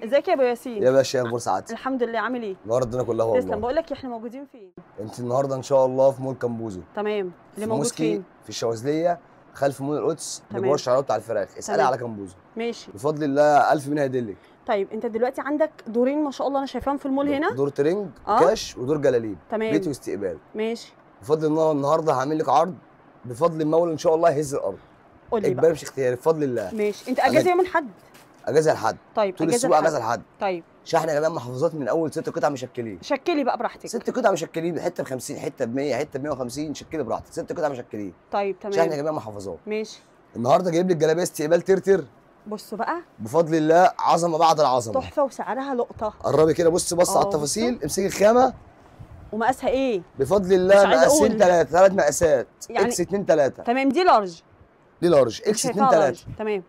ازيك يا ابو ياسين؟ يا باشا، اخبار سعادتك؟ الحمد لله. عامل ايه؟ النهارده الدنيا كلها والله. تسلم. بقول لك احنا موجودين فين؟ انت النهارده ان شاء الله في مول كامبوزو. تمام. اللي في موجود موسكي فين؟ في الشواذليه خلف مول القدس اللي تمام. جوه الشعراوي بتاع الفراخ. اسالي تمام. على كامبوزو. ماشي. بفضل الله 1000 جنيه هيدلك. طيب انت دلوقتي عندك دورين ما شاء الله، انا شايفاهم في المول هنا. دور ترنج اه. كاش ودور جلاليب. تمام. بيت واستقبال. ماشي. بفضل الله النهارده هعمل لك عرض بفضل المولى ان شاء الله هيهز الارض. قول لي اجباري بقى. مش اختياري بفضل الله. ماشي. انت اجازه يوم الاحد؟ اجازه لحد. طيب طول اجازه الاسبوع الحد. اجازه لحد. طيب شحن يا جماعه محافظات من اول 6 قطع مشكلين. شكلي بقى براحتك. 6 قطع مشكلين، حته ب 50، حته ب 100، حته ب 150، شكلي براحتك. 6 قطع مشكلين. طيب تمام. شحن يا جماعه محافظات. ماشي. النهارده جايب لك جلابيه استقبال ترتر بصوا بقى. بفضل الله عظمه بعد العظمه. تحفه وسعرها لقطه. قربي كده، بص على التفاصيل، امسكي الخامه. ومقاسها ايه؟ بفضل الله مش عايزة مقاسين أقول. 3 مقاسات، يعني اكس 2 3. تمام. دي لارج. دي لارج، اكس شايفاها 2 3. لارج. تمام.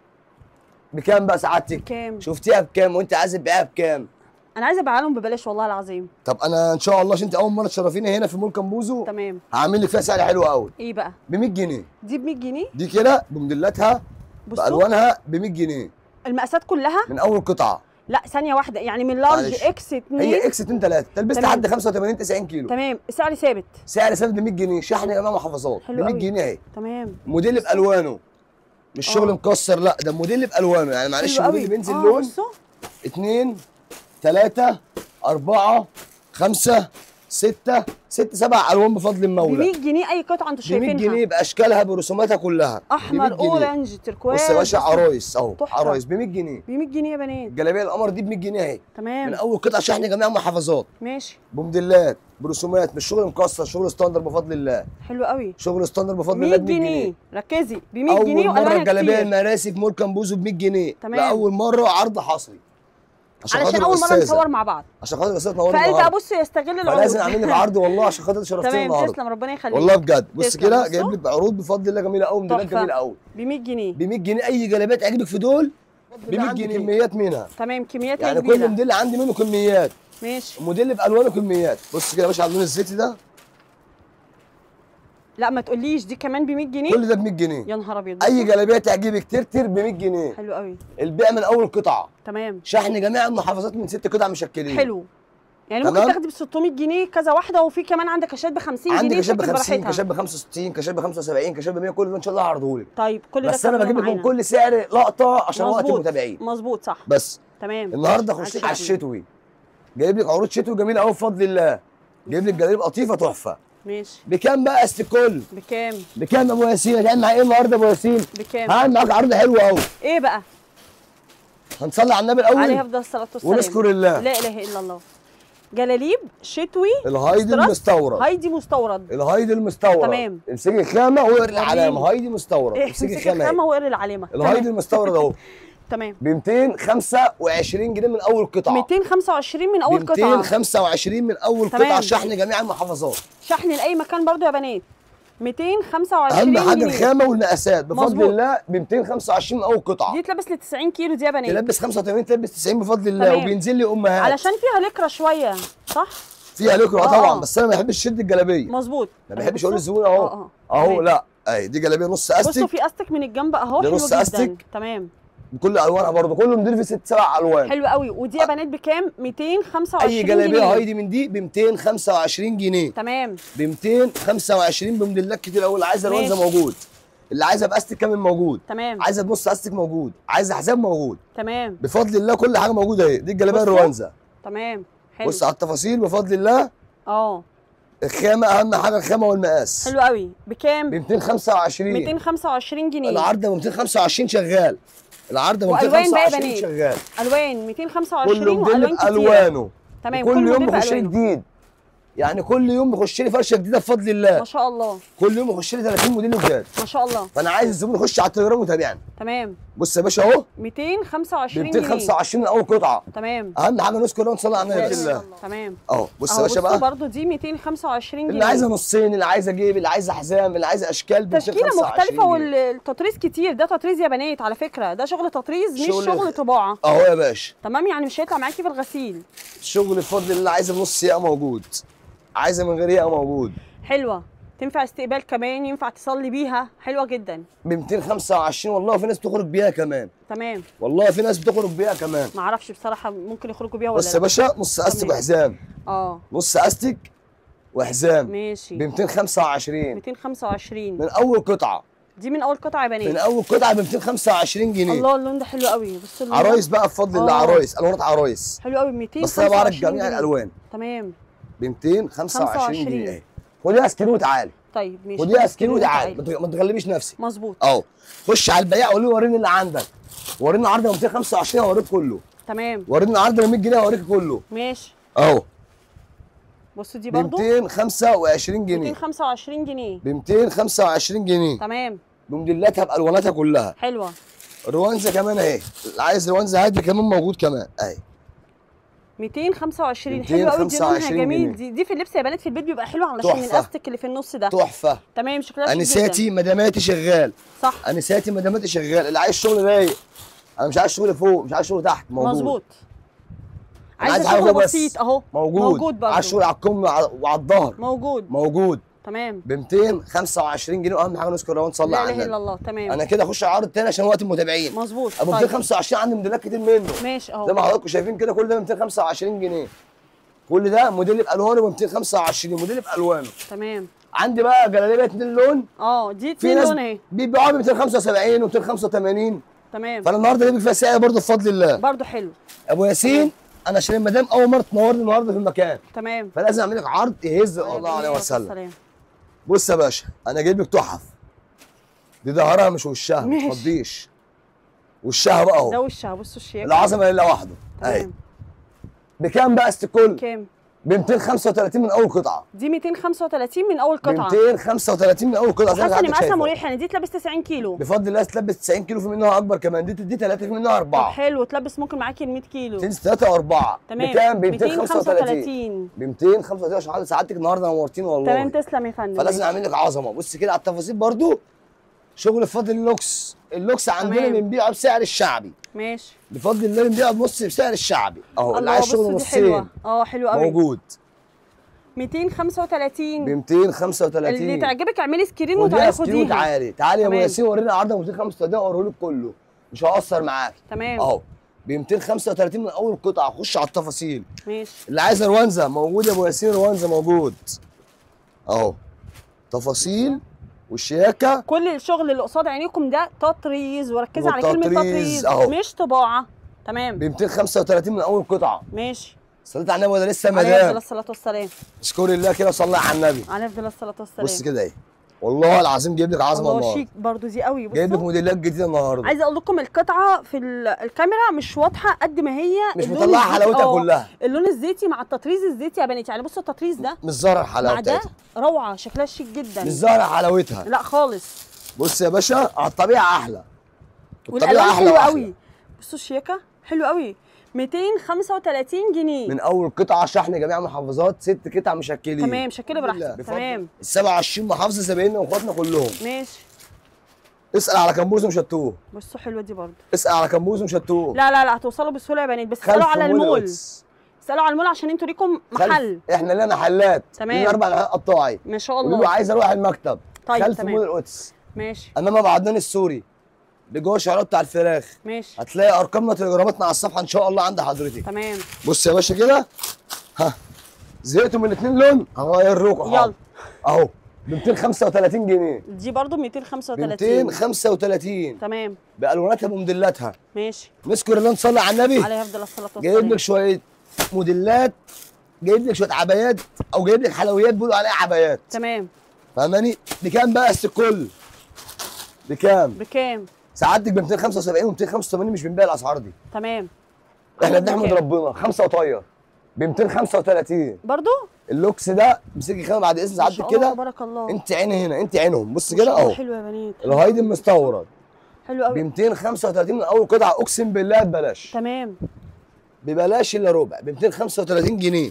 بكام بقى سعادتك؟ بكام؟ شفتيها بكام وانت عايزه تبيعها بكام؟ انا عايزه ابيعها لهم ببلاش والله العظيم. طب انا ان شاء الله عشان انت اول مره تشرفيني هنا في مول كامبوزو، تمام. هعمل لك فيها سعر حلو قوي. ايه بقى؟ ب 100 جنيه. دي ب 100 جنيه؟ دي كده بموديلاتها بصوا بالوانها ب 100 جنيه المقاسات كلها. من اول قطعه. لا ثانيه واحده، يعني من لارج معلش. اكس 2. هي اكس 2 3 تلبس تمام. لحد 85 90 كيلو. تمام. السعر ثابت. سعر ثابت ب 100 جنيه، شحن يا جماعه محافظات ب حلو 100 قوي. جنيه اهي. تمام. موديل بالوانه، مش شغل مكسر، لا ده موديل بالوانه، يعني معلش حلو الموديل قوي. اللي بينزل لون بصوا 2 3 4 5 6 7 الوان بفضل ب المولى. 100 جنيه اي قطعه انتوا ب 100 شايفينها. جنيه باشكالها برسوماتها كلها. ب 100 احمر جنيه. اورنج تركواز. بص يا باشا، عرايس اهو، تحفة. عرايس ب 100 جنيه. ب 100 جنيه يا بنات. الجلابيه القمر دي ب 100 جنيه اهي. تمام. من اول قطعه شحن يا جماعه محافظات، ماشي. بموديلات برسومات، مش شغل مكسر، شغل ستاندر بفضل الله. حلو قوي. شغل ستاندر بفضل 100 الله ب 100 جنيه. جنيه. ركزي ب 100 جنيه اول مره والوانها الجلابيه كتير. المراسي في مول كامبوزو ب 100 جنيه. تمام. لاول مره عرض حصري علشان خاطر اول مره الأستاذة. نصور مع بعض، عشان خاطر الاستاذ نورنا فقال بقى النهارده، بص يستغل العروض. فلازم اعمل لك عرض والله عشان خاطر شرفتيني تمام. النهارده. تسلم ربنا يخليك. والله بجد. بص تسلم. كده بصوا. جايب لك عروض بفضل الله جميله قوي، موديلات تحفة. جميله قوي ب 100 جنيه. ب 100 جنيه. اي جلابيه تعجبك في دول ب 100 جنيه، كميات منها. تمام. كميات يعني كبيرة. كل موديل عندي منه كميات، ماشي. موديل بالوانه كميات. بص كده يا باشا على اللون الزيتي ده، لا ما تقوليش دي كمان ب 100 جنيه. كل ده ب 100 جنيه. يا نهار ابيض. اي جلابيه تعجبك ترتر ب 100 جنيه. حلو قوي. البيع من اول قطعه، تمام. شحن جميع المحافظات من 6 قطع مشكلين. حلو. يعني ممكن تمام؟ تاخدي ب 600 جنيه كذا واحده، وفي كمان عندك كاشات ب 50 جنيه. عندي كشاب ب تركب 50، براحتها. كشاب ب 65، كشاب ب 75، كشاب ب 100، كل ده ان شاء الله هعرضهولك. طيب كل ده بس انا كمان بجيب لكم معانا. كل سعر لقطه عشان وقت مظبوط. المتابعين. مظبوط صح. بس تمام. النهارده اخش لك على الشتوي، جايب لك عروض شتوي جميله قوي بفضل الله. جايب لك جلابيه قطيفه تحفه. ماشي. بكام بقى استكل؟ بكام؟ بكام يا ابو ياسين؟ هتعمل معايا ايه النهارده يا ابو ياسين؟ بكام؟ هعمل معاك عرض حلو قوي. ايه بقى؟ هنصلي على النبي عليه الاول افضل الصلاه والسلام ونذكر الله. لا اله الا الله. جلاليب شتوي. الهايدي استرس. المستورد. هايدي مستورد. الهايدي المستورد. تمام. امسكي الخامه واقري العلامه، هايدي مستورد. امسكي الخامه واقري العلامه. الهايدي المستورد اهو تمام. ب 225 جنيه من اول قطعه. 225 من اول قطعه. 225 من اول تمام. قطعه، شحن جميع المحافظات. شحن لاي مكان برضو يا بنات. 225 اهم حاجه جنيه. الخامه والمقاسات بفضل مظبوط. الله ب 225 من اول قطعه. دي تلبس ل 90 كيلو دي يا بنات. تلبس 85 تلبس 90 بفضل الله. تمام. وبينزل لي امهات علشان فيها لكرة شويه صح؟ فيها لكرة آه. طبعا، بس انا ما بحبش شد الجلابيه. مظبوط. ما بحبش اقول بصوا. للزبون اهو اهو تمام. لا اهي دي جلابيه نص بصوا استك في استك من الجنب اهو، ده حلو نص جدا. أستك. تمام. بكل الوانها برضه، كله موديل في 6 7 الوان. حلو قوي. ودي يا بنات بكام؟ 225 اي جنيه. جلابيه هايدي من دي ب 225 جنيه. تمام. ب 225 بموديلات كتير قوي. اللي عايزه الوانزه ماشي. موجود، اللي عايزه باستك كامل موجود، تمام. عايزه بنص استك موجود، عايزه حزام موجود. تمام. بفضل الله كل حاجه موجوده اهي. دي الجلابيه بصوا. الروانزه. تمام. حلو. بص على التفاصيل بفضل الله. اه الخامه اهم حاجه، الخامه والمقاس. حلو قوي. بكام؟ ب 225. 225 جنيه. العرض ب 225 شغال. العرض ب والوان بقى يا 225 بنات. شغال. الوان 225 كل موديل والوان كتير. بالوانه. تمام. كل يوم موديل بيخش لي بألوانه. جديد، يعني كل يوم بيخش لي فرشه جديده بفضل الله. ما شاء الله. كل يوم بيخش لي 30 موديل جداد. ما شاء الله. فانا عايز الزبون يخش على التليجرام ويتابعني. تمام. بص يا باشا اهو ب 225 جنيه. 225 من اول قطعه. تمام. اهم حاجه نذكر الله ونصلي على النبي ماشي. الله. تمام. اهو بص يا اهو باشا بصوا بقى، برضو دي 225 جنيه. اللي عايزه نصين، اللي عايزه جيب، اللي عايزه حزام، اللي عايزه اشكال ب تشكيله 225 مختلفه جنيه. والتطريز كتير. ده تطريز يا بنات على فكره، ده شغل تطريز مش شغل طباعه. اهو يا باشا. تمام. يعني مش هيطلع معاكي في الغسيل. شغل بفضل الله. عايزه بنص ياقه موجود، عايزه من غير ياقه موجود. حلوه. تنفع استقبال كمان، ينفع تصلي بيها، حلوه جدا. ب 225 والله، في ناس بتخرج بيها كمان. تمام. والله في ناس بتخرج بيها كمان. ما اعرفش بصراحه ممكن يخرجوا بيها ولا لا. بص يا باشا، نص استك وحزام. نص استك وحزام. ماشي. ب 225. 225 من اول قطعه. دي من اول قطعه يا بنات. من اول قطعه ب 225 جنيه. الله، اللون ده حلو قوي. بص اللون عرايس بقى بفضل الله، عرايس، الوانات عرايس. حلو قوي. 225 بس انا بعرض جميع الالوان. تمام. ب 225 جنيه اهي. خديها سكين وتعالي. طيب ماشي. خديها سكين وتعالي، ما تغلبيش نفسك. مظبوط. اهو. خش على البياع قول له وريني اللي عندك. وريني عرض ب 225 هوريك كله. تمام. وريني عرض ب 100 جنيه هوريك كله. ماشي. اهو. بص دي برضو 225 جنيه. 225 جنيه. ب 225 جنيه. تمام. بموديلاتها بالواناتها كلها. حلوه. روانزه كمان اهي، اللي عايز روانزه هادي كمان موجود كمان اهي. 225 حلوه قوي دي، لونها جميل. دي في اللبس يا بنات في البيت بيبقى حلو علشان الاستك اللي في النص ده. تحفه. تمام. شكلها شيك جدا. انساتي مداماتي شغال. صح. انساتي مداماتي شغال، اللي عايز شغل رايق. انا مش عايز شغل فوق، مش عايز شغل تحت، موجود. مظبوط. عايز شغل بسيط اهو. موجود برضه. عايز شغل على الكم وعلى الظهر، موجود. تمام. ب 225 جنيه، واهم حاجه نذكر لو نصلي على النبي. لا اله الا الله. تمام. انا كده اخش على العرض الثاني عشان وقت المتابعين. مظبوط. ابو 225 عندي موديلات كتير منه. ماشي اهو. زي ما حضراتكم شايفين كده، كل ده ب 225 جنيه. كل ده موديل بالوانه ب 225، موديل بالوانه. تمام. عندي بقى جلاليبيه 2 لون. دي 2 لون اهي. بيبيعوها ب 275 و 285. تمام. فانا النهارده جايب فيها سعر برضه بفضل الله. برضه حلو. ابو ياسين، انا عشان المدام اول مره تنورني النهارده في المكان. تمام. فلازم اعمل لك عرض يهز الله عليه وسلم. بص يا باشا، انا جايب لك تحف. دي ظهرها مش وشها، ما تفضيش. وشها بقى اهو. ده وشها. بصوا الشياكه. العظمه لله وحده. تمام. بكام بقى استكل؟ كام؟ ب 235 من اول قطعه. دي 235 من اول قطعه. 235 من اول قطعه. حاسه ان مقاسها مريح، يعني دي تلبس 90 كيلو. بفضل الله تلبس 90 كيلو، في منها اكبر كمان. دي 3 في منها 4. حلو. تلبس ممكن معاكي ال 100 كيلو. تنزل 3 و4. تمام. بكام؟ ب 235. ب 235 عشان حضرتك سعادتك النهارده نورتيني والله. تمام. تسلم يا فندم. فلازم اعمل لك عظمه. بص كده على التفاصيل برضو. شغل بفضل اللوكس. اللوكس عندنا بنبيعه بسعر الشعبي. ماشي. بفضل الله بنبيعه بنص بسعر الشعبي اهو. اللي عايز شغل نصين حلو قوي موجود. 235. ب 235. اللي تعجبك اعملي سكرين وتعالي خديها. تعالي يا ابو ياسين ورينا عرضه 235 اوريه لك كله، مش هقصر معاكي. تمام. اهو ب 235 من اول قطعه. خش على التفاصيل. ماشي. اللي عايز روانزه موجود يا ابو ياسين، روانزه موجود اهو. تفاصيل والشياكه. كل الشغل اللي قصاد عينيكم ده تطريز، وركزي على كلمه تطريز مش طباعه. تمام. ب 235 من اول قطعه. ماشي. صليت على النبي ولا لسه يا مدام؟ عليه افضل الصلاه والسلام. اشكري الله كده وصلي على النبي. عليه افضل الصلاه والسلام. بص كده اهي، والله العظيم جايب لك عظمه الله. شيك برضو دي قوي. بصوا جايب لك موديلات جديده النهارده. عايزه اقول لكم القطعه في الكاميرا مش واضحه قد ما هي، مش مطلعه حلاوتها كلها. اللون الزيتي مع التطريز الزيتي يا بنات. يعني بصوا التطريز ده مش ظاهره الحلاوه بتاعتها، روعه، شكلها شيك جدا، مش ظاهره حلاوتها لا خالص. بص يا باشا، على الطبيعه احلى، الطبيعه احلى قوي. بصوا الشياكه حلو قوي. 235 جنيه من اول قطعه. شحن جميع محافظات، 6 قطع مشكلين. تمام. شكلي براحتك. تمام. ال 27 محافظه زبايننا واخواتنا كلهم. ماشي. اسال على كمبوز ومش هتوه. بصوا حلوه دي برضه. اسال على كمبوز ومش هتوه. لا هتوصلوا بسهوله يا بنات، بس اسالوا على المول. اسالوا على المول عشان انتوا ليكم محل. احنا لنا محلات. تمام. لنا 4 محلات قطاعي ما شاء الله. قولوا له عايز اروح المكتب. طيب خلف تمام. مول القدس. ماشي. امام ابو عدنان السوري بجوه الشعارات بتاع الفراخ. ماشي. هتلاقي ارقامنا تليجراماتنا على الصفحه ان شاء الله عند حضرتك. تمام. بص يا باشا كده، زهقتوا من الاثنين لون؟ هغير لكم. يلا اهو ب 235 جنيه. دي برضه ب 235. 235. تمام. بالواناتها بموديلاتها. ماشي. نذكر الله نصلي على النبي. عليه افضل الصلاه والسلام. جايب لك شويه موديلات، جايب لك شويه عبايات، او جايب لك حلويات بيقولوا عليها عبايات. تمام. فاهماني؟ بكام بقى الكل؟ بكام؟ سعادتك ب 275 و 285، مش بنبيع الاسعار دي. تمام. احنا بنحمد ربنا. 5 وطاير ب 235 برضو. اللوكس ده امسكي خامه بعد اذن سعادتك كده. بارك الله. انت عيني هنا، انت عينهم. بص كده اهو. حلو يا بنات. الهايدي المستورد حلو قوي. ب 235 من اول قطعه، اقسم بالله ببلاش. تمام. ببلاش الا ربع، ب 235 جنيه.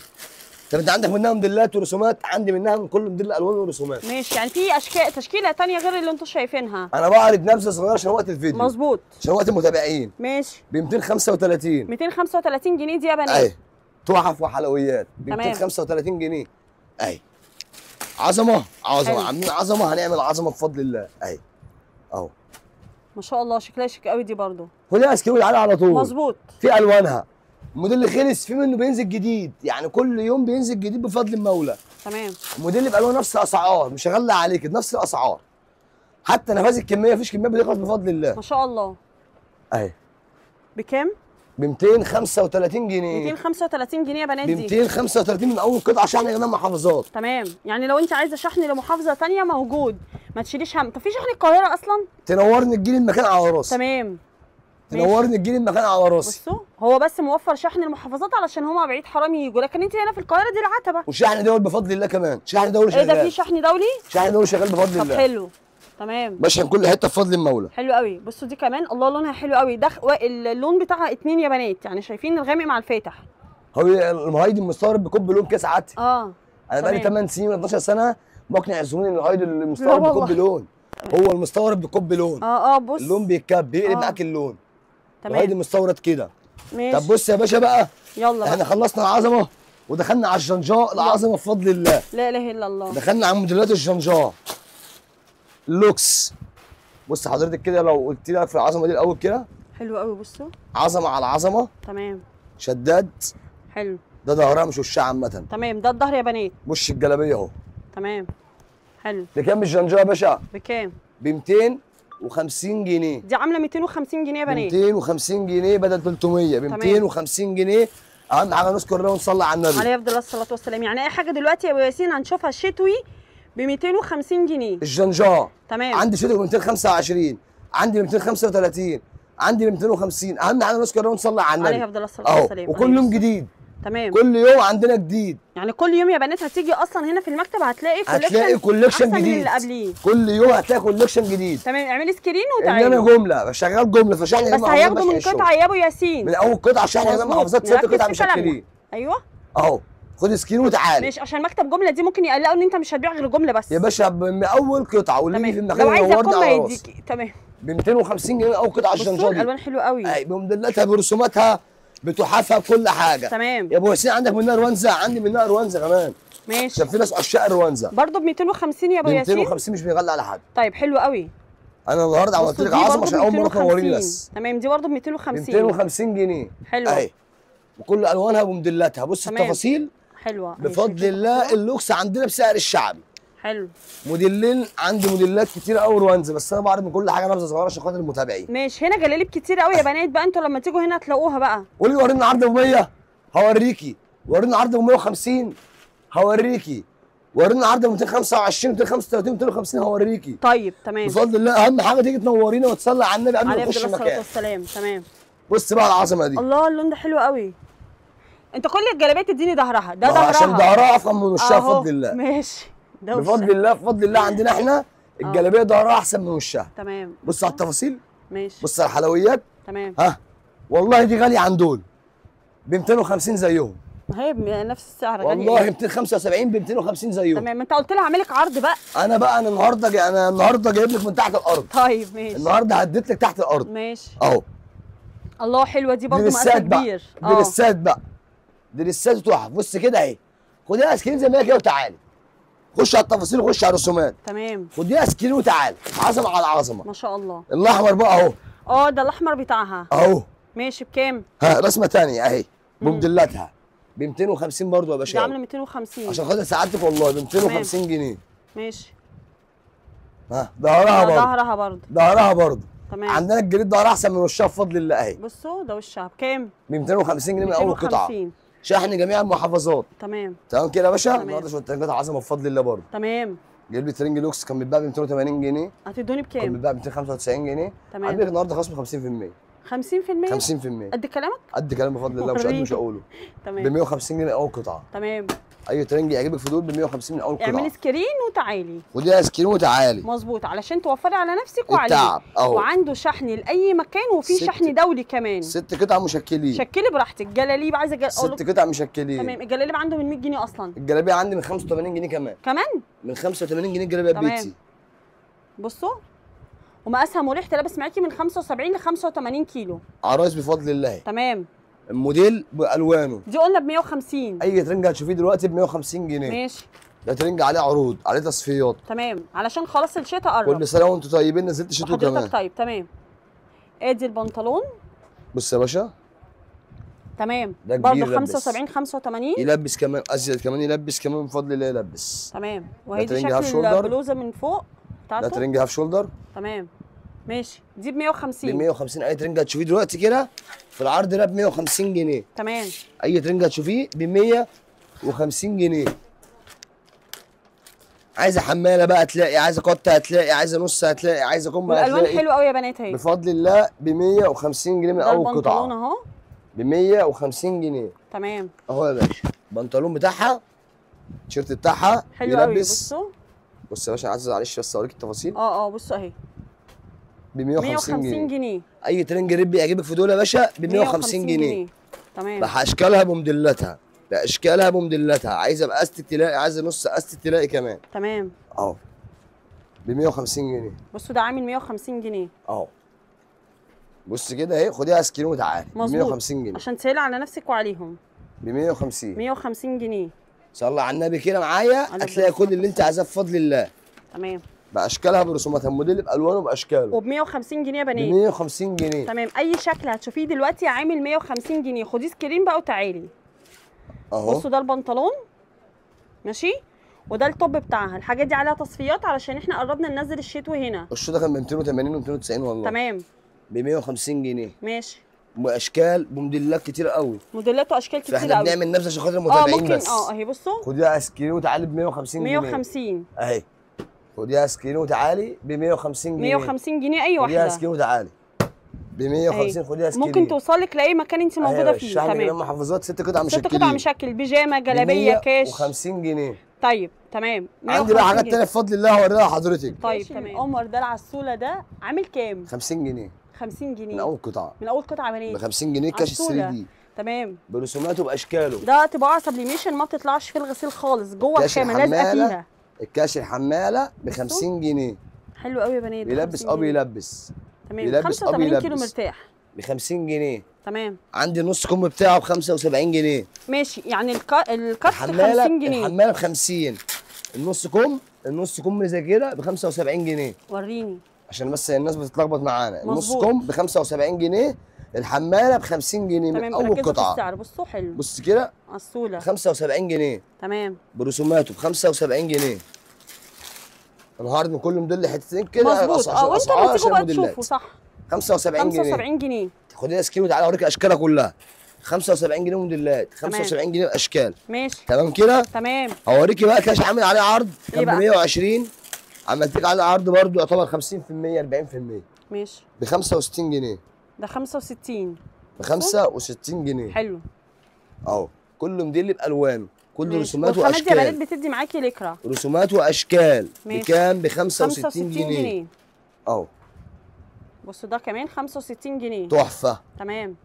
طب انت عندك منها موديلات ورسومات؟ عندي منها من كل موديل الوان ورسومات. ماشي. يعني في اشكال تشكيله ثانيه غير اللي انتم شايفينها. انا بعرض نبذه صغيره عشان وقت الفيديو. مظبوط. عشان وقت المتابعين. ماشي. ب 235. 235 جنيه دي يا بنات. اهي تحف وحلويات ب تمام. 235 جنيه اهي. عظمه حلو. عاملين عظمه، هنعمل عظمه بفضل الله اهي اهو. ما شاء الله شكلها شيك قوي دي برضو. خديها اسكيوت على طول. مظبوط. في الوانها الموديل اللي خلص في منه بينزل جديد، يعني كل يوم بينزل جديد بفضل المولى. تمام. الموديل اللي بألوان نفس الاسعار، مش هغلى عليك، نفس الاسعار. حتى نفاذ الكميه مفيش كميه بتخلص بفضل الله. ما شاء الله. اهي بكام؟ ب 235 جنيه. 235 جنيه يا بنات ب دي. 235 من اول قطعه شحن يا جماعه محافظات. تمام، يعني لو انت عايزه شحن لمحافظه ثانيه موجود، ما تشيليش هم. طب في شحن القاهره اصلا؟ تنورني تجيلي المكان على راسي. تمام. تنورني تجيلي المكان على راسي. بصوا هو بس موفر شحن المحافظات علشان هما بعيد حرام يجوا، لكن انت هنا في القاهره دي العتبه. وشحن دولي بفضل الله كمان، شحن دولي ايه شغال. ده، في شحن دولي؟ شحن دولي شغال بفضل طب الله. حلو. تمام. بشحن كل حته بفضل المولى. حلو قوي. بصوا دي كمان الله لونها حلو قوي، ده اللون بتاعها اتنين يا بنات، يعني شايفين الغامق مع الفاتح. هو المهايد المستورد بكب لون كاس عادي. انا بقالي 8 سنين ولا 12 سنه مقنع الزبون ان الهايد المستورد بكب لون. هو المستورد بكب لون. بص اللون بيتكب بيقلب معاك اللون. تمام. الهايد المستورد كده. ماشي. طب بص يا باشا بقى، يلا احنا خلصنا العظمه ودخلنا على الجنجاء العظمه بفضل الله. لا اله الا الله. دخلنا على موديلات الجنجاء اللوكس. بص حضرتك كده لو قلت لك في العظمه دي الاول كده حلو قوي. بصوا عظمه على عظمه. تمام. شداد. حلو. ده ظهرها مش وشها عامه. تمام. ده الظهر يا بنات. وش الجلابيه اهو. تمام. حلو. بكام الجنجاء يا باشا؟ بكام؟ ب 250 جنيه. دي عامله 250 جنيه يا بنات. 250 جنيه بدل 300 ب 250 جنيه. اهم حاجه نذكر الله ونصلي على النبي عليه افضل الصلاه والسلام. يعني اي حاجه دلوقتي يا ابو ياسين هنشوفها شتوي ب 250 جنيه. الجنجاء تمام. عندي شتوي ب 225، عندي ب 235، عندي ب 250. اهم حاجه نذكر الله ونصلي على النبي. عليه افضل الصلاه والسلام. وكل يوم جديد. تمام. كل يوم عندنا جديد. يعني كل يوم يا بنات هتيجي اصلا هنا في المكتب هتلاقي كوليكشن جديد. من اللي قبليه. كل يوم هتلاقي كوليكشن جديد. تمام. اعملي سكرين وتعالي. انا جمله شغال جمله فشحن. بس هياخدوا من قطعه يا ابو ياسين. من اول قطعه شحن يا جماعه محافظات 6 قطع مشكلين. ايوه اهو خد سكرين وتعالي. ماشي، عشان مكتب جمله دي ممكن يقلقوا ان انت مش هتبيع غير جمله بس يا باشا من اول قطعه واللي يجي في المكان لو عايزه ينورني جمله على راسي. يديكي. تمام. ب 250 جنيه اول قطعه الجنجاء دي. الالوان حلوه قوي. اي بموديلاتها برسوماتها بتحفها بكل حاجه. تمام. يا ابو حسين عندك منها روانزه؟ عندي منها روانزه كمان. ماشي. عشان في ناس عشاق الروانزه. برضه ب 250 يا ابو ياسين. 250 مش بيغلى على حد. طيب حلو قوي. انا النهارده عملت لك عظمه عشان اول مره تنوريني بس. تمام. دي برضه ب 250. 250 جنيه. حلو اهي بكل الوانها وموديلاتها. بص تمام. التفاصيل حلوه بفضل الله. اللوكس عندنا بسعر الشعبي. حلو. موديلين عندي موديلات كتير قوي روانزه، بس انا بعرض من كل حاجه نبذه صغيره عشان خاطر المتابعين. ماشي. هنا جلاليب كتير قوي يا بنات بقى، انتوا لما تيجوا هنا هتلاقوها بقى. قولي ورينا عرض ب 100 هوريكي، ورينا عرض ب 150 هوريكي، ورينا عرض ب 225 235 250 هوريكي. طيب تمام. بفضل الله اهم حاجه تيجي تنورينا وتصلي على النبي قبل ما تخش المكان. عليه السلام. تمام. بص بقى العظمه دي. الله اللون ده حلو قوي. انت كل الجلابيات تديني ظهرها، ده ظهرها عشان ظهرها افخم من وشها بفضل الله. ماشي. ده بفضل الله بفضل الله عندنا احنا الجلابيه ظهرها احسن من وشها. تمام. بص على التفاصيل. ماشي. بص على الحلويات. تمام. ها والله دي غاليه عن دول ب 250 زيهم. هي نفس السعر غاليه والله 275 ب 250 زيهم. تمام. انت قلت لها هعمل لك عرض بقى. انا النهارده جايب لك من تحت الارض. طيب ماشي. النهارده هديت لك تحت الارض. ماشي. اهو. الله حلوه دي برضه مقاسها كبير. دريسات بقى. دريسات تحف. بص كده اهي. خديها سكرين زي ما هي كده وتعالي. خش على التفاصيل وخش على الرسومات. تمام. خديها سكرين وتعالي. عظمه على عظمه. ما شاء الله. الاحمر بقى اهو. ده الاحمر بتاعها اهو. ماشي. بكام؟ رسمه ثانيه اهي بموديلاتها ب 250 برضه يا باشا. دي عامله 250 عشان خاطر سعادتك والله ب 250 جنيه. ماشي. ظهرها برضه. تمام. عندنا الجريد ظهرها احسن من وشها بفضل الله اهي. بصوا ده وشها بكام؟ ب 250 جنيه من اول قطعه. شحن جميع المحافظات. تمام كده يا باشا. النهارده شويه ترنجات عظمه بفضل الله برضه. تمام. جايب لي ترنج لوكس كان بيتباع ب 280 جنيه. هتدوني بكام؟ كان بيتباع ب 295 جنيه. تمام. عندك النهارده خصم 50%. 50%؟ 50%. قد كلامك؟ قد كلام بفضل الله مش قد مش هقوله. تمام. ب 150 جنيه من اول قطعه. تمام. اي ترنج يعجبك في دول ب 150 من اول قطعه. اعملي سكرين وتعالي. ودي سكرين وتعالي. مظبوط علشان توفري على نفسك وعليه. التعب اهو. وعنده شحن لاي مكان وفي شحن دولي كمان. 6 قطع مشكلين. شكلي براحتك. جلاليب عايزه 6 قطع مشكلين. تمام. الجلاليب عنده من 100 جنيه اصلا. الجلابيه عندي من 85 جنيه كمان. من 85 جنيه الجلابيه بيتي. بصوا ومقاسها مريح، تلبس معاكي من 75 ل 85 كيلو. عرايس بفضل الله. تمام. الموديل بالوانه. دي قلنا ب 150. اي ترنج هتشوفيه دلوقتي ب 150 جنيه. ماشي. ده ترنج عليه عروض، عليه تصفيات. تمام، علشان خلاص الشتاء قرب. كل سنه وانتم طيبين، نزلت شتوي كمان. حضرتك طيب تمام. ادي البنطلون. بص يا باشا. تمام. ده كبير، برضه 75 85. يلبس كمان ازيد، كمان يلبس كمان بفضل الله يلبس. تمام. وهي دي ترنج هاف شكل شولدر. البلوزه من فوق بتاعته. ده ترنج هاف شولدر. تمام ماشي. دي ب 150. ب 150. اي ترنج هتشوفيه دلوقتي كده في العرض ده ب 150 جنيه. تمام. اي ترنج هتشوفيه ب 150 جنيه. عايزه حماله بقى هتلاقي، عايزه قطه هتلاقي، عايزه نص هتلاقي، عايزه كم هتلاقي. والالوان حلوه قوي يا بنات اهي. بفضل الله ب 150 جنيه من اول قطعه. البنطلون اهو ب 150 جنيه. تمام اهو يا باشا. البنطلون بتاعها، التيشيرت بتاعها حلو قوي. يلبس. بصوا بص يا باشا، عايز معلش بس اوريك التفاصيل. بصوا اهي ب 150 جنيه. اي ترنج ريب يعجبك في دول يا باشا ب 150 جنيه. تمام. باشكالها بموديلاتها، باشكالها بموديلاتها، عايزه باستك تلاقي، عايزه نص استك تلاقي كمان. تمام اهو ب 150 جنيه. بصوا ده عامل 150 جنيه اهو. بص كده اهي، خديها سكرين وتعالي. ب 150 جنيه عشان تسهل على نفسك وعليهم. ب 150. 150 جنيه. صلي على النبي كده معايا، هتلاقي كل اللي انت عايزاه بفضل الله. تمام. باشكالها برسوماتها، الموديل بالوانه باشكاله. وب 150 جنيه يا بنات. ب 150 جنيه. تمام. اي شكل هتشوفيه دلوقتي عامل 150 جنيه. خديه سكرين بقى وتعالي. اهو. بصوا ده البنطلون ماشي، وده التوب بتاعها. الحاجات دي عليها تصفيات علشان احنا قربنا ننزل الشتوي هنا. الشو ده كان ب 280 و 290 والله. تمام. ب 150 جنيه. ماشي. باشكال بموديلات كتير قوي. موديلات واشكال كتير قوي. فاحنا بنعمل نفس عشان خاطر المتابعين ممكن بس. اهي بصوا. خديها سكرين وتعالي ب 150 جنيه. 150 اهي. خديها سكرين وتعالي ب 150 جنيه. 150 جنيه اي واحده. خديها سكرين وتعالي ب 150. خديها سكرين. ممكن توصلك لاي مكان انت موجوده فيه. تمام. محافظات 6 قطع مشكلين. 6 قطع مشكل، بيجامه، جلابيه، كاش. 150 جنيه. طيب تمام. عندي بقى حاجات تانية بفضل الله هوريها لحضرتك. طيب تمام. قمر ده العسوله ده عامل كام؟ 50 جنيه. 50 جنيه من اول قطعه. من اول قطعه بنات ب 50 جنيه كاش 3 دي. تمام. برسوماته باشكاله. ده طباعه سبليميشن ما بتطلعش في الغسيل خالص، جوه الخامه لازقه فيها. الكاش الحماله ب 50 جنيه. حلو قوي يا بنات. بيلبس بيلبس. تمام. 85 كيلو مرتاح ب 50 جنيه. تمام. عندي النص كم بتاعه ب 75 جنيه. ماشي، يعني الكت 50 جنيه. الحماله ب 50. النص كم اللي زي كده ب 75 جنيه. وريني عشان بس الناس بتتلخبط معانا. النص كم ب 75 جنيه، الحماله ب 50 جنيه من اول قطعه. السعر بصوا حلو. بص كده عسوله 75 جنيه. تمام. برسوماته ب 75 جنيه. النهارده من كل موديل حتتين كده. مظبوط. وانتوا بتيجوا بقى تشوفوا صح. 75 جنيه. 75 جنيه. خديها سكرين وتعالى اوريك اشكالها كلها. 75 جنيه موديلات، 75 جنيه الاشكال. ماشي تمام كده. تمام. هوريكي بقى كاش عامل عليه عرض كان ب 120، عملت لك عليه عرض برده يعتبر 50% 40%. ماشي. ب 65 جنيه. ده 65. ب 65 جنيه. حلو. اهو كل موديل بالوانه، كل رسومات واشكال. والخامات دي يا بنات بتدي معاكي لكرة. رسومات واشكال. بكام؟ ب 65 جنيه. اهو بصوا ده كمان 65 جنيه. تحفه. تمام.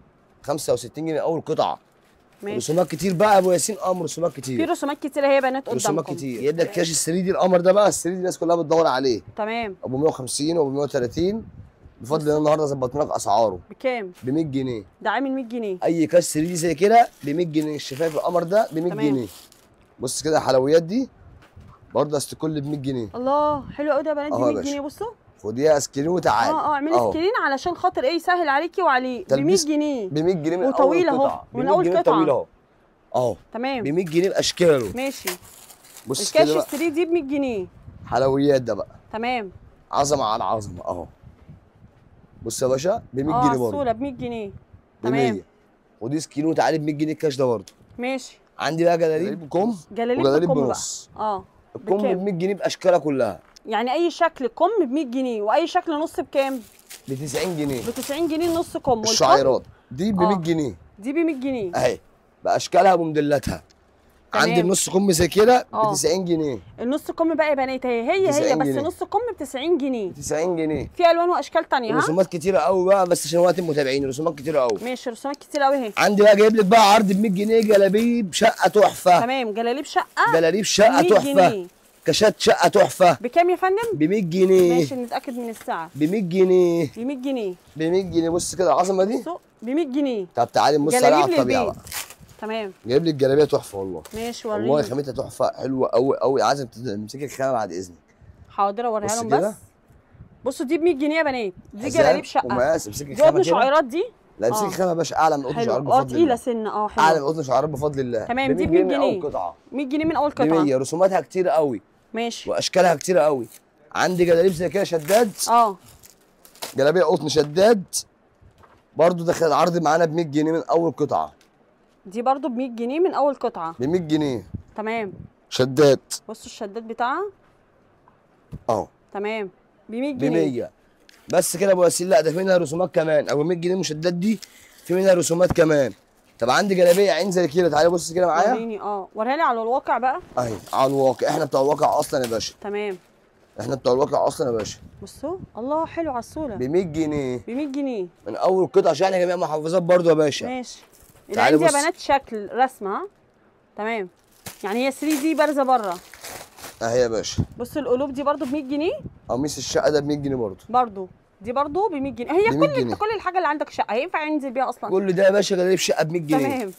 65 جنيه اول قطعه. ماشي. رسومات كتير بقى يا ابو ياسين. رسومات كتير. في رسومات كتير اهي يا بنات قدامكم. رسومات كتير. يدك كاش ال 3 دي القمر ده بقى، ال 3 دي الناس كلها بتدور عليه. تمام. ابو 150 وابو 130. بفضل الله النهارده ظبطنا لك اسعاره. بكام؟ ب 100 جنيه. ده عامل 100 جنيه. اي كاش 3 دي زي كده ب 100 جنيه. الشفايف القمر ده ب 100 جنيه. بص كده الحلويات دي برضه استكل ب 100 جنيه. الله حلو قوي ده يا بنات. دي 100 جنيه. بصوا خديها سكرين وتعالي. اعملي سكرين علشان خاطر يسهل عليكي وعليه. ب 100 جنيه. ب 100 جنيه من وطويله اول قطعه. من اول قطعه. طويله اهو. تمام. ب 100 جنيه باشكاله. ماشي. بص كده الكاش 3 دي ب 100 جنيه. حلويات ده بقى. تمام. عظمه على عظمه اهو. بص يا باشا ب 100 جنيه برضه. عسوله ب 100 جنيه. تمام. ودي سكرين وتعالي ب 100 جنيه الكاش ده برضه. ماشي. عندي بقى جلاليب كم وجلاليب بنص. الكم ب 100 جنيه باشكالها كلها. يعني اي شكل كم ب 100 جنيه واي شكل نص بكام؟ ب 90 جنيه. ب 90 جنيه النص كم. الشعيرات دي ب 100 جنيه. دي ب 100 جنيه اهي باشكالها وموديلاتها. عندي النص كم زي كده ب 90 جنيه. النص كم بقى يا بنات هي بس نص كم ب 90 جنيه. 90 جنيه. في الوان واشكال ثانيه. رسومات كتيره قوي بقى بس عشان وقت المتابعين. رسومات كتيره قوي. ماشي. رسومات كتيره قوي اهي. عندي بقى جايب لك بقى عرض ب 100 جنيه جلابيب شقه تحفه. تمام. جلاليب شقه تحفه. كاشات شقه تحفه. بكام يا فندم؟ ب 100 جنيه. ماشي نتاكد من السعر. ب 100 جنيه. ب 100 جنيه. ب 100 جنيه. بص كده العظمه دي ب 100 جنيه. طب تعالي نبص عليها على الطبيعه بقى. تمام جايب لي الجلابيه تحفه والله. ماشي والله وريني. خامتها تحفه حلوه قوي قوي. عايزك تمسكي الخامه بعد اذنك. حاضر اوريها بص لهم كده. بس. بصوا دي ب 100 جنيه يا بنات، دي حزام جلاليب شقه. ومقاس. امسكي دي الخامه قطن كده. شعيرات دي. لا امسكي الخامه يا باشا اعلى من قطن حلو شعيرات اه بفضل تقيله الله. سنه اه اعلى حلو. من قطن شعيرات بفضل الله. تمام دي ب 100 من جنيه. اول قطعه. 100 جنيه من اول ب قطعه. 100. رسوماتها كتير قوي ماشي. واشكالها كتير قوي. عندي جلاليب زي كده شداد. اه جلابيه قطن شداد برضو داخل عرض معانا ب 100 جنيه من اول قطعه. دي برضو ب 100 جنيه من اول قطعه. ب 100 جنيه تمام. شداد. بصوا الشداد بتاعها اهو تمام ب 100 ب جنيه. 100 بس كده يا ابو ياسين. لا ده في منها رسومات كمان. ابو 100 جنيه المشدات دي في منها رسومات كمان. طب عندي جلابيه عين زي كده. تعالى بص كده معايا. وريني وريها لي على الواقع بقى. اهي على الواقع. احنا بتوع الواقع اصلا يا باشا. تمام. احنا بتوع الواقع اصلا يا باشا. بصوا الله حلو على الصوره. ب 100 جنيه ب 100 جنيه من اول قطعه. عشان احنا جميع محافظات برضو يا باشا. ماشي. تعالي العين دي يا بص. بنات شكل رسمه ها. تمام يعني هي 3 دي بارزه بره. اهي يا باشا. بصوا القلوب دي برضو ب 100 جنيه. قميص الشقه ده ب 100 جنيه برضو. برضو دي برضو ب 100 جنيه. هي ب 100 جنيه. كل الحاجه اللي عندك شقه هينفع ينزل بيها اصلا. كل ده يا باشا جلاليب شقه ب 100 جنيه. تمام.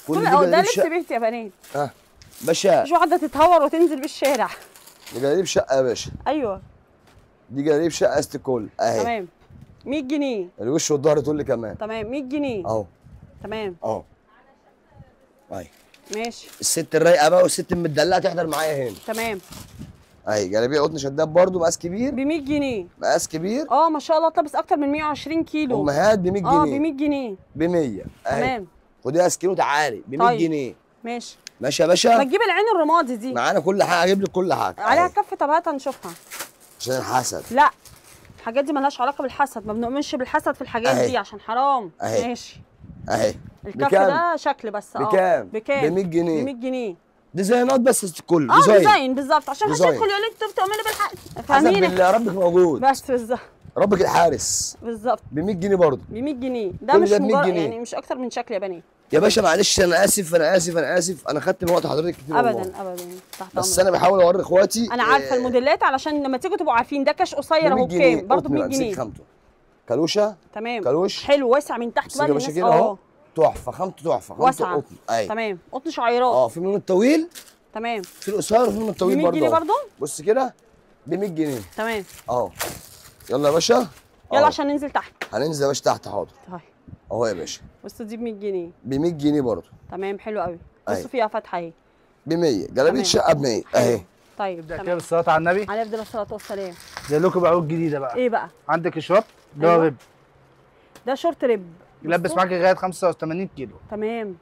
كل كل دي ده جلاليب لبس شقه. بيت يا بنات. ها باشا. مش واحده تتهور وتنزل بالشارع. دي جلاليب شقه يا باشا. ايوه دي جلاليب شقه استيكول اهي. تمام 100 جنيه. الوش والظهر تقول لي كمان. تمام 100 جنيه اهو تمام اهو. اهي ماشي الست الرايقه بقى والست المدلعه تحضر معايا هنا. تمام اهي جلابيه قطن شداد برضو مقاس كبير. ب 100 جنيه. مقاس كبير. ما شاء الله طلبس اكتر من 120 كيلو. امهات ب 100 جنيه. ب 100 جنيه ب 100 اهي. تمام. خديها سكين وتعالي ب 100 طيب. جنيه. ماشي. ماشي يا ما باشا. تجيب العين الرمادي دي معانا كل حاجه. هجيب لك كل حاجه عليها أهي. كف. طب هاتها نشوفها. عشان الحسد. لا الحاجات دي مالهاش علاقه بالحسد، ما بنؤمنش بالحسد في الحاجات أهي. دي عشان حرام. أهي. ماشي. اهي الكف بكام؟ ده شكل بس. بكام؟ بكام؟ ب 100 جنيه. ب 100 جنيه. ديزاينات بس الكل. ديزاين بالظبط عشان محدش ديزاين. يدخل يقول لك انتوا بتؤمنوا بالحق. حسب فاهمين بالله ربك موجود. بس بالظبط ربك الحارس. بالظبط ب 100 جنيه برضه. ب 100 جنيه. ده كل مش ده ب 100 مجرد جنيه. يعني مش اكتر من شكل يا بنات. يا باشا معلش انا اسف انا اسف انا اسف. انا خدت من وقت حضرتك كتير والله. ابدا ابدا تحت بس امرك. انا بحاول اوري اخواتي. انا عارفه الموديلات علشان لما تيجوا تبقوا عارفين. ده كاش قصير اهو بكام؟ برضه ب 100 جنيه. خامته كالوشه. تمام كالوش. حلو واسع من تحت بقى يا باشا للناس. كده اهو. تحفه. خامته تحفه. خامته واسعه قطن. ايوه تمام قطن شعيرات. في منه الطويل. تمام في القصير وفي منه الطويل ب 100 برضه. جنيه برضه. بص كده ب 100 جنيه. تمام اهو. يلا يا باشا. يلا عشان ننزل تحت. هننزل يا باشا تحت. حاضر طيب اهو يا باشا. بصوا دي ب 100 جنيه. ب 100 جنيه برضه. تمام حلو قوي. أيوة. بصوا فيها فتحه اهي. ب 100 جلابيه تمام. شقه ب 100 اهي. طيب نبدا كده تمام. بالصلاه على النبي. عليه افضل الصلاه والسلام. جاي لكم بعود جديده بقى. ايه بقى؟ عندك اشراط اللي هو أيوة. ريب ده شورت ريب. يلبس بصوا. معاك لغايه 85 كيلو. تمام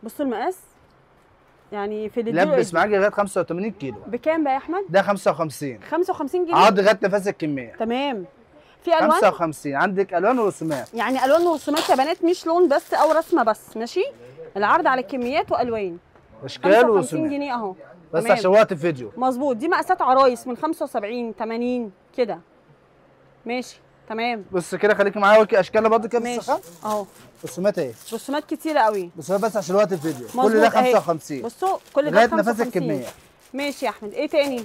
بصوا المقاس يعني في يلبس معاك لغايه 85 كيلو. بكام بقى يا احمد؟ ده 55. 55 جنيه. عرض لغايه نفس الكميه. تمام. في الوان 55. عندك الوان ورسومات. يعني الوان ورسومات يا بنات مش لون بس او رسمه بس. ماشي. العرض على الكميات والوان. اشكال 55 ورسومات جنيه اهو. بس تمام. عشان وقت الفيديو. مظبوط. دي مقاسات عرايس من 75 80 كده. ماشي تمام. بص كده خليكي معايا وركي اشكالها برضه كده في ماشي السخان. اهو. رسومات اهي. رسومات كتيره قوي. رسومات بس عشان وقت الفيديو. مظبوط كل ده أهي. 55. بصوا كل ده لغايه 55. نفس الكميه. ماشي يا احمد. ايه تاني؟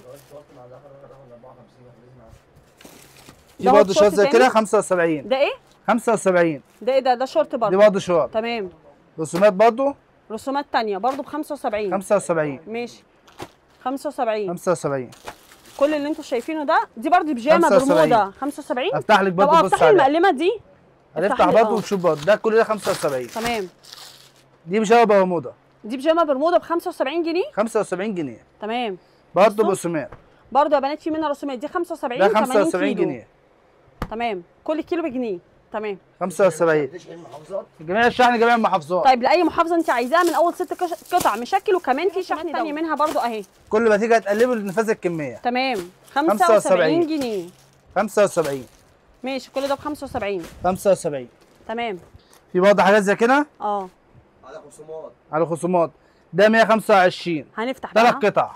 دي ده برضه شورت شورت زي تاني؟ كده 75. ده ايه؟ 75. ده ايه ده شورت دي برضه. برضه شورت. تمام. رسومات برضه رسومات تانية برضه ب 75. 75. ماشي 75. 75. كل اللي انتوا شايفينه ده دي برضه بيجامه 75. برمودا 75. افتح لك طب برضه بص افتحي عليها. المقلمه دي. هنفتح افتحي برضه ونشوف برضه. ده كل ده 75. تمام. دي بيجامه برمودا دي بيجامه برمودا ب 75 جنيه. 75 جنيه. تمام. برضه بصوا. برسومات. برضه يا بنات في منها رسومات. دي 75 ده 80 75 كيلو. جنيه. تمام. كل كيلو بجنيه. تمام. 75. جميع الشحن جميع المحافظات. طيب لاي محافظه انت عايزاها من اول 6 قطع مشكل. وكمان في شحن تاني منها برضه اهي. كل ما تيجي هتقلبه لنفاذ الكميه. تمام 75 75 جنيه. 75. ماشي كل ده ب 75. 75. تمام. في برضه حاجات زي كده اه على خصومات. على خصومات. ده 125. هنفتح 3 بقى. قطع.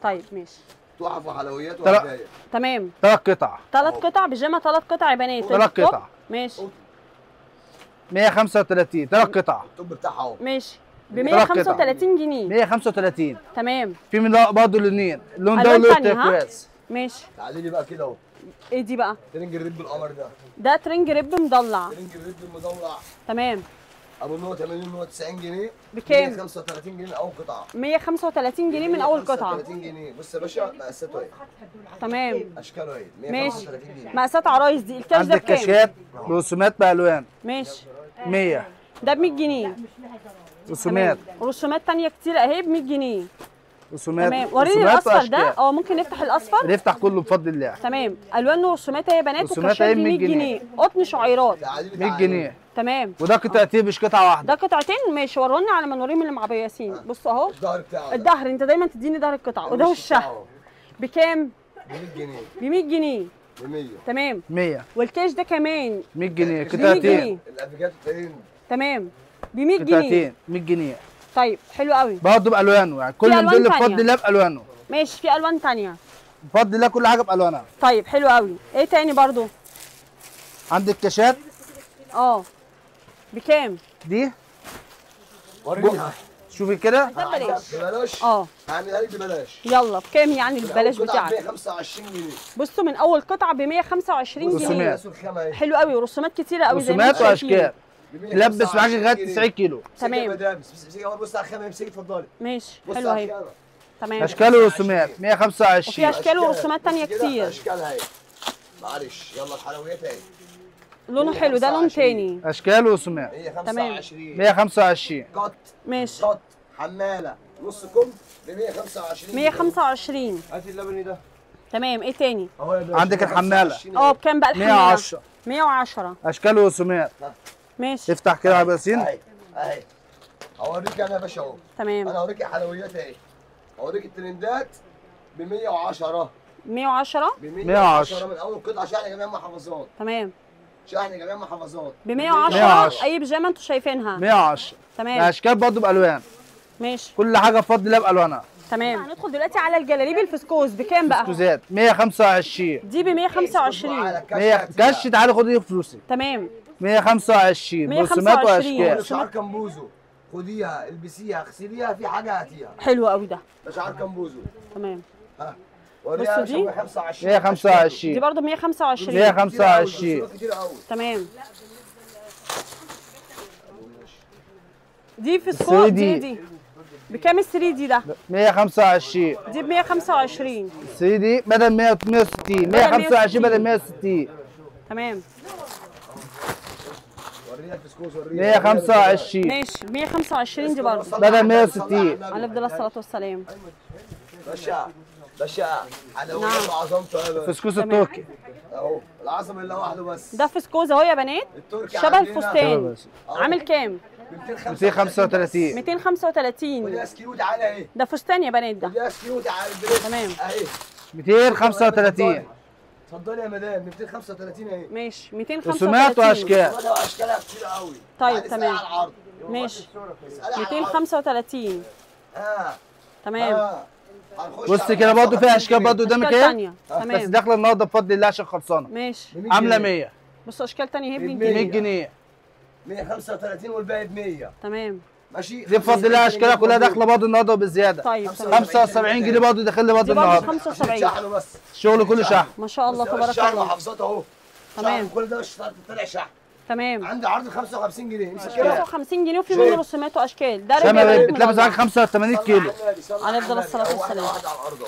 طيب ماشي تحف وحلويات ترى- وهدايا. تمام. 3 قطع. 3 قطع بيجامه. 3 قطع يا بنات. 3 التوب. قطع. ماشي 135. 3 قطع. التوب بتاعها اهو. ماشي ب تلات 135 جنيه. 135. تمام. في من ده برضه لونين. اللون ده ألوان واللون تانية، ها؟ التركواز. ماشي. تعالي لي بقى كده اهو. ايه دي بقى؟ ترنج الريب بالقمر ده. ده ترنج ريب مضلع. ترنج الريب المدلع. تمام. ابو النوع 80 نوع 90 جنيه. بكام؟ 135 جنيه من اول قطعه. 135 جنيه من اول قطعه. 135 جنيه. بص يا باشا مقاساته اهي. تمام. اشكاله اهي. ماشي. 135 جنيه. مقاسات عرايس دي، الكاش ده عندك بكام؟ كاشات برسومات بالوان ماشي. 100 ده ب 100 جنيه. رسومات رسومات تانية كتير اهي ب 100 جنيه. رسومات تمام. وريني رسومات الاصفر ده. وأشكال. ممكن نفتح الاصفر؟ نفتح كله بفضل الله. تمام. الوان ورسومات اهي يا بنات، رسومات وكاشات اهي ب 100 100 جنيه. قطن شعيرات. 100 جنيه. تمام. وده قطعتين مش قطعه ده واحده. قطعتين. ماشي. ورونا على ما نوريهم اللي مع بياسين. بصوا اهو الظهر بتاعه. الظهر، انت دايما تديني ظهر القطعه، وده وشها. بكام؟ ب 100 جنيه. ب 100 جنيه. ب 100. تمام. 100 والكاش ده كمان 100 جنيه 100 جنيه. قطعتين. الافيكات التانيين. تمام. ب 100 جنيه. قطعتين 100 جنيه. طيب حلو قوي. برضه بالوانه، يعني كل ألوان موديل تانية. بفضل الله بالوانه. ماشي. في الوان تانية. بفضل الله كل حاجه بالوانها. طيب حلو قوي. ايه تاني برضو؟ عندك كاشات اه. بكام؟ دي وريني. شوفي كده ده ببلاش. ببلاش. اه. هعملها لك ببلاش. يلا بكام يعني البلاش قطعة بتاعك؟ 125 جنيه. بصوا من اول قطعه ب 125 جنيه. رسومات. مقاس الخامة اهي. حلو قوي. ورسومات كتيره قوي زي ما رسومات انتم شايفين. واشكال. تلبس معاك لغايه 90 كيلو. تمام. تمام. امسكي اول بص على الخامة امسكي اتفضلي. ماشي. بص حلو على اهي. الخامة. تمام. اشكال ورسومات 125. وفي أشكال ورسومات تانية بص كده، كتير. اشكالها اهي. معلش يلا الحلويات اهي. لونه حلو. ده لون تاني. اشكال ورسومات 125. 125. قط ماشي. قط حمالة نص كم ب 125. 125. هاتي اللبني ده. تمام. ايه تاني؟ اهو يا باشا. عندك الحمالة. اه. بكام بقى الحمالة؟ 110. 110. اشكال ورسومات. ماشي. افتح كده يا ابو ياسين. اهي اهي. اوريك انا يا باشا اهو. تمام. انا اوريك حلويات اهي. اوريك الترندات ب 110. 110. ب 110 من اول قطعه شحن جميع محافظات. تمام. شحن جميع محافظات. ب 110. 110. اي بيجامه انتوا شايفينها. 110. تمام. اشكال برضه بالوان. ماشي. كل حاجه بفضل الله بالوانها. تمام. هندخل دلوقتي على الجلاليب الفسكوس. بكام بقى؟ كوزات 125. دي ب 125. 100 كش. تعالى خدي فلوسك. تمام. 125 برسومات 125. واشكال. شعر كمبوزو خديها البسيها اغسليها في حاجه هاتيها. حلو قوي ده. ده شعر كمبوزو. تمام. ها بصوا وريها دي. 125. 125. دي برضه ب 125. 125. كتير قوي. تمام. دي فسكوس. 3D. دي بكام ال 3 دي ده؟ 125. دي ب 125. 3 دي بدل 160. 125 بدل 160. تمام. وريها الفسكوس وريها. 125 ماشي. 125 دي برضه. بدل 160. على افضل الصلاه والسلام. باشا باشا حلويات نعم. وعظمته يا باشا. فسكوس تمام. التركي. اهو العظم اللي لوحده بس. ده فسكوز اهو يا بنات. التركي شبه عندنا الفستان. أهو. عامل كام؟ ب 235. 235. ودي سكيو تعالى اهي. ده فستان يا بنات ده. ودي سكيو تعالى البريد. تمام. اهي 235. اتفضلي يا مدام 235 اهي. ماشي. رسومات 235. واشكال. واشكالها كتير قوي. طيب، تعالي تمام. اسألي على العرض. ماشي. اسألي على العرض. 235. تمام. هنخش بص على كده برضه 75 فيها اشكال برضه اشكال قدامك اهي. تانية. بس تمام. داخله النهارده بفضل الله عشان خلصانه. ماشي. عامله 100. بصوا اشكال تانية اهي ب 100 100 100 جنيه. جنيه. 135 والباقي ب 100. تمام. ماشي. دي بفضل الله اشكالها كلها داخله برضه النهارده وبالزياده. طيب تمام. 75 جنيه برضه داخل لي برضه دي برضه النهارده. 75. شحنه بس. الشغل كله شحن. ما شاء الله تبارك شحن الله. محافظات اهو. تمام. شحن كل ده طلع شحن. تمام. عندي عرض 55 جنيه امسك كده. 55 جنيه وفي منه رسومات واشكال. ده شامه رجالات بتلبس معاك 85 كيلو. على افضل الصلاه والسلام. واحده على الارض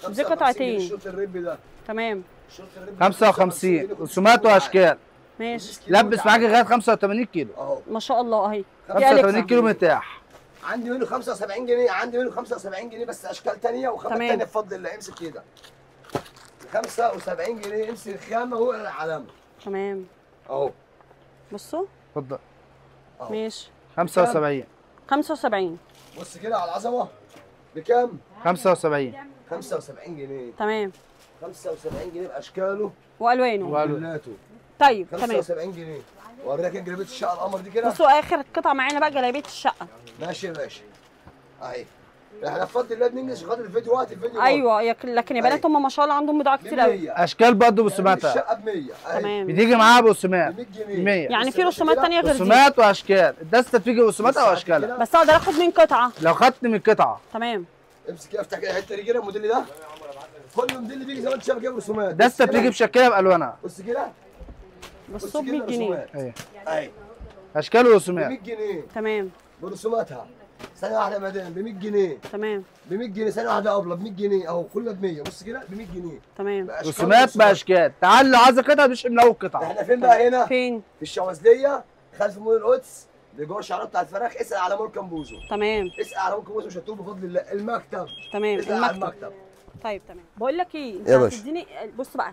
اهو. دي قطعتين. الشوط الريب ده. تمام. الشوط الريب 55 رسومات واشكال. ماشي. لبس معاك لغايه 85 كيلو. اهو ما شاء الله اهي. دي 85 أليكسا. كيلو مرتاح. عندي منه 75 جنيه عندي منه 75 جنيه بس اشكال ثانيه وخامات تمام. ثانيه بفضل الله امسك كده 75 جنيه امسك الخامه واقرا العلامه تمام. اهو بصوا. اتفضل. اهو ماشي. 75 75. بص كده على العظمه بكام؟ 75 75 جنيه تمام. 75 جنيه باشكاله والوانه. وكلاته طيب تمام. 75 جنيه اوريك جلابيه الشقه القمر دي كده بصوا اخر قطعه معانا بقى جلابيه الشقه. ماشي يا باشا اهي احنا بفضل الله بننجز عشان خاطر الفيديو وقت الفيديو ايوه لكن يا بنات هم ما شاء الله عندهم بضاعه كتير قوي. اشكال برضه برسوماتها. الشقه ب 100 تمام. بتيجي معاها برسومات 100 جنيه 100 يعني في رسومات تانية غير دي. رسومات واشكال. الدسته بتيجي برسوماتها واشكالها. بس اقدر اخد من قطعه. لو خدت من قطعه تمام. امسك كده افتح كده الحته دي كده الموديل ده كل موديل بيجي زي ما انت شايف كده رسومات الدسته بتيجي بشكلها بالوانها. بص كده بالصوب 100 جنيه. ايوه اهي اشكال ب ورسومات. 100 جنيه تمام برسوماتها. ثانيه واحده يا مدام ب 100 جنيه. تمام ب 100 جنيه. ثانيه واحده قبله ب 100 جنيه اهو، كلها ب 100. بص كده ب 100 جنيه. تمام. بأشكال رسومات باشكال. تعال لو عايز قطعه مش من اول قطعه. احنا فين بقى هنا؟ فين؟ في الشواذليه خلف مول القدس بجوه الشعرات بتاع الفراخ. اسال على مول كمبوزو. تمام اسال على مول كمبوزو مش هتوه بفضل الله. المكتب. تمام. اسال على المكتب. المكتب. طيب تمام. بقول لك ايه، انت يا باشا. هتديني بص بقى،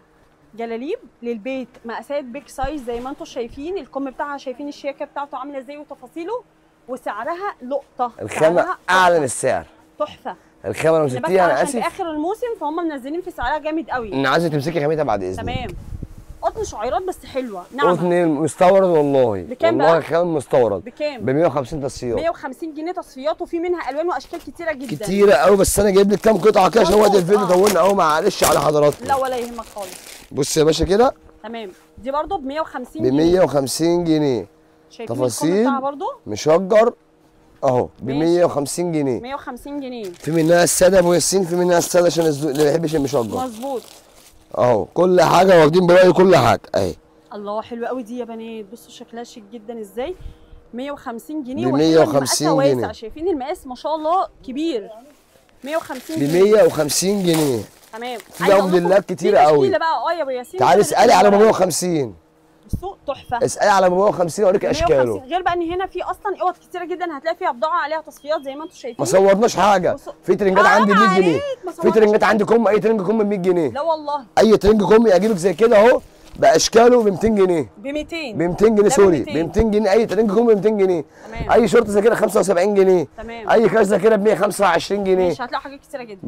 جلاليب للبيت مقاسات بيج سايز زي ما انتم شايفين، الكم بتاعها شايفين الشياكه بتاعته عامله ازاي وتفاصيله، وسعرها لقطه. الخامه سعرها اعلى من السعر. تحفه. الخامه لو بس مسكتيها انا عشان في اسف اخر الموسم فهم منزلين في سعرها جامد قوي. ان عايزه تمسكي خامتها بعد اذنك. تمام. قطن شعيرات بس حلوه ناعمه. قطن مستورد والله. بكام والله بقى؟ خام مستورد. بكام؟ ب 150 تصفيات. 150 جنيه تصفيات، وفي منها الوان واشكال كتيره جدا. كتيره قوي، بس انا جايب لك كام قطعه كده عشان وقت مظبوط. الفيديو طولنا قوي، معلش على حضراتكم. لا ولا يهمك خالص. بص يا باشا كده تمام. دي برضو ب 150 ب جنيه. 150 جنيه. شايفين تفاصيل. الكم بتاعها برضو مشجر اهو ب ماشي. 150 جنيه. 150 جنيه. في منها الساده ابو ياسين، في منها الساده عشان اللي ما بيحبش المشجر. مظبوط. اهو كل حاجه واخدين برأي كل حاجه اهي. الله حلوه قوي دي يا بنات، بصوا شكلها شيك جدا ازاي. 150 جنيه. ب وحلوة إن 150 مقاسها جنيه. واسع، شايفين المقاس ما شاء الله كبير. 150 ب جنيه. 150 جنيه. تمام. في عايزة أقول لكم موديلات في كتيرة قوي. تشكيلة بقى يا ابو ياسين. تعالي كده اسالي على بتبقى 150. بصوا تحفه. اسالي على 150 اوريك 150. اشكاله. غير بقى ان هنا في اصلا اوض كتيره جدا هتلاقي فيها بضاعه عليها تصفيات زي ما انتم شايفين. ما صورناش حاجه. بصوا. في ترنجات حرام عندي ب 100 جنيه. عليك، ما في صورناش. ترنجات عندي كم، اي ترنج كم ب 100 جنيه. لا والله. اي ترنج كم اجيبك زي كده اهو باشكاله ب 200 جنيه. ب 200. ب 200 جنيه ده سوري، ب ب 200 جنيه. اي ترنج كم ب 200 جنيه. تمام. اي شورت زي كده 75 جنيه. تمام. اي كاس زي كده ب 125 جنيه. ماشي، هتلاقوا حاجات كتيره جدا.